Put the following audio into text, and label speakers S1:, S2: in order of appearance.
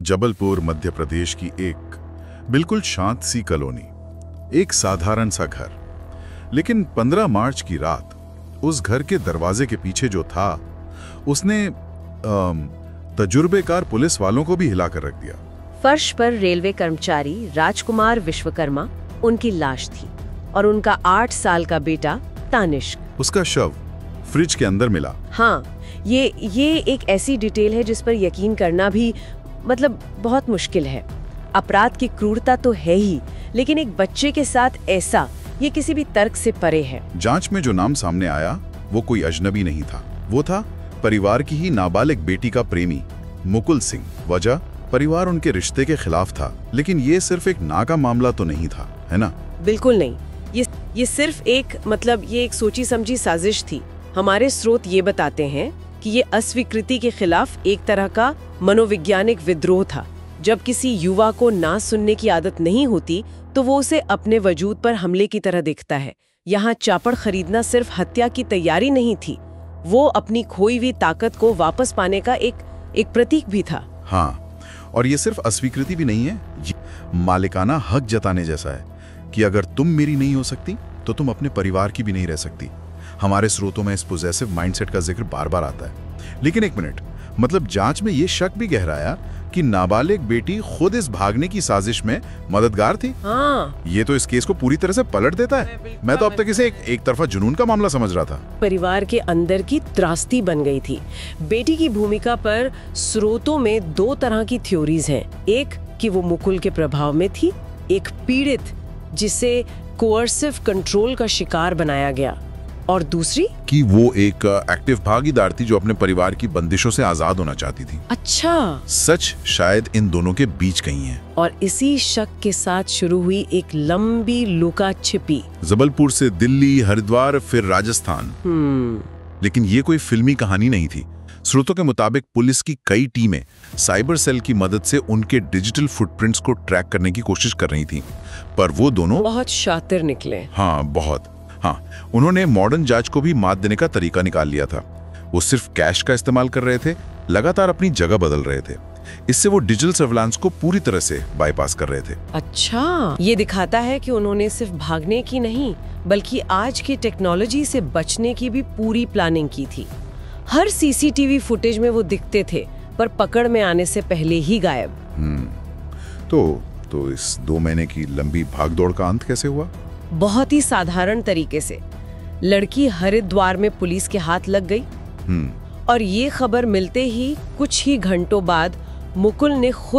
S1: जबलपुर मध्य प्रदेश की एक बिल्कुल शांत सी कॉलोनी, एक साधारण सा घर। लेकिन 15 मार्च की रात उस घर के दरवाजे के पीछे जो था उसने तजुर्बेकार पुलिस वालों को भी हिला कर रख दिया।
S2: फर्श पर रेलवे कर्मचारी राजकुमार विश्वकर्मा, उनकी लाश थी और उनका 8 साल का बेटा तानिष्क।
S1: उसका शव फ्रिज के अंदर मिला।
S2: हाँ, ये एक ऐसी डिटेल है जिस पर यकीन करना भी बहुत मुश्किल है। अपराध की क्रूरता तो है ही, लेकिन एक बच्चे के साथ ऐसा, ये किसी भी तर्क से परे है।
S1: जांच में जो नाम सामने आया वो कोई अजनबी नहीं था, वो था परिवार की ही नाबालिग बेटी का प्रेमी मुकुल सिंह। वजह, परिवार उनके रिश्ते के खिलाफ था। लेकिन ये सिर्फ एक ना का मामला तो नहीं था, है ना?
S2: बिल्कुल नहीं। ये सिर्फ एक सोची समझी साजिश थी। हमारे स्रोत ये बताते हैं कि ये अस्वीकृति के खिलाफ एक तरह का मनोवैज्ञानिक विद्रोह था। जब किसी युवा को ना सुनने की आदत नहीं होती तो वो उसे अपने वजूद पर हमले की तरह देखता है। यहाँ चापड़ खरीदना सिर्फ हत्या की तैयारी नहीं थी, वो अपनी खोई हुई ताकत को वापस पाने का एक प्रतीक भी था।
S1: हाँ, और ये सिर्फ अस्वीकृति भी नहीं है, ये मालिकाना हक जताने जैसा है कि अगर तुम मेरी नहीं हो सकती तो तुम अपने परिवार की भी नहीं रह सकती। हमारे स्रोतों में इस पोजेसिव माइंडसेट का जिक्र बार बार आता है। लेकिन एक मिनट, जांच में ये शक भी गहराया कि नाबालिग बेटी खुद इस भागने की साजिश में मददगार थी।
S2: हाँ,
S1: ये तो इस केस को पूरी तरह से पलट देता है। मैं तो अब तक इसे एक तरफा जुनून का मामला समझ रहा था।
S2: परिवार के अंदर की त्रासदी बन गई थी। बेटी की भूमिका पर स्रोतों में 2 तरह की थ्योरीज हैं। एक कि वो मुकुल के प्रभाव में थी, एक पीड़ित जिसे कोअर्सिव कंट्रोल का शिकार बनाया गया, और दूसरी
S1: कि वो एक एक्टिव भागीदार थी जो अपने परिवार की बंदिशों से आजाद होना चाहती थी।
S2: अच्छा,
S1: सच शायद इन दोनों के बीच कहीं है।
S2: और इसी शक के साथ शुरू हुई एक लंबी लुका छिपी,
S1: जबलपुर से दिल्ली, हरिद्वार, फिर राजस्थान। लेकिन ये कोई फिल्मी कहानी नहीं थी। स्रोतों के मुताबिक पुलिस की कई टीमें साइबर सेल की मदद से उनके डिजिटल फुटप्रिंट्स को ट्रैक करने की कोशिश कर रही थी, पर वो दोनों
S2: बहुत शातिर निकले।
S1: हाँ, बहुत। हाँ, उन्होंने मॉडर्न जांच को भी मात देने का तरीका निकाल लिया था। वो सिर्फ कैश का इस्तेमाल कर रहे थे, लगातार अपनी जगह बदल रहे थे। इससे वो डिजिटल सर्विलांस को पूरी तरह से बाईपास कर रहे थे।
S2: अच्छा, ये दिखाता है कि उन्होंने सिर्फ भागने की नहीं, बल्कि आज की टेक्नोलॉजी से बचने की भी पूरी प्लानिंग की थी। हर सीसीटीवी फुटेज में वो दिखते थे, पर पकड़ में आने से पहले ही गायब।
S1: तो इस 2 महीने की लंबी भागदौड़ का अंत कैसे हुआ?
S2: बहुत ही साधारण तरीके से। लड़की हरिद्वार में पुलिस के हाथ लग गई, और ये खबर मिलते ही कुछ ही घंटों बाद मुकुल ने खुद